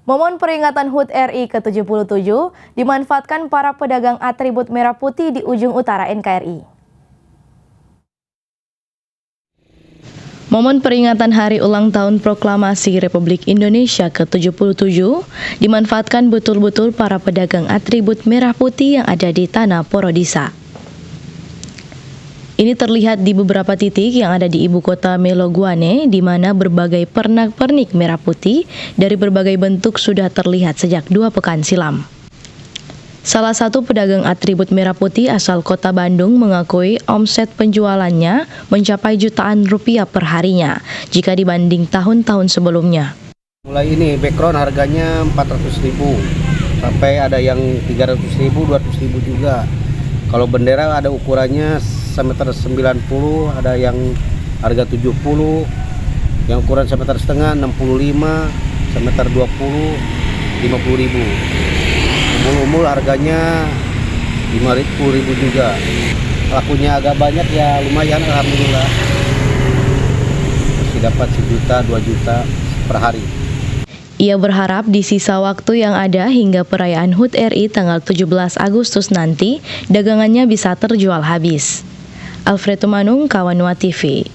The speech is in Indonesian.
Momen peringatan HUT RI ke-77 dimanfaatkan para pedagang atribut merah putih di ujung utara NKRI. Momen peringatan Hari Ulang Tahun Proklamasi Republik Indonesia ke-77 dimanfaatkan betul-betul para pedagang atribut merah putih yang ada di Tanah Porodisa. Ini terlihat di beberapa titik yang ada di ibu kota Meloguane, di mana berbagai pernak-pernik merah putih dari berbagai bentuk sudah terlihat sejak 2 pekan silam. Salah satu pedagang atribut merah putih asal kota Bandung mengakui omset penjualannya mencapai jutaan rupiah per harinya jika dibanding tahun-tahun sebelumnya. Mulai ini background harganya 400.000 sampai ada yang 300.000, 200.000 juga. Kalau bendera ada ukurannya semeter 90, ada yang harga 70, yang ukuran semeter setengah 65, semeter 20, 50.000. Umul-umul harganya 50.000 juga. Lakunya agak banyak ya, lumayan alhamdulillah. Masih dapat 1 juta, 2 juta per hari. Ia berharap di sisa waktu yang ada hingga perayaan HUT RI tanggal 17 Agustus nanti, dagangannya bisa terjual habis. Alfredo Manung, Kawanua TV.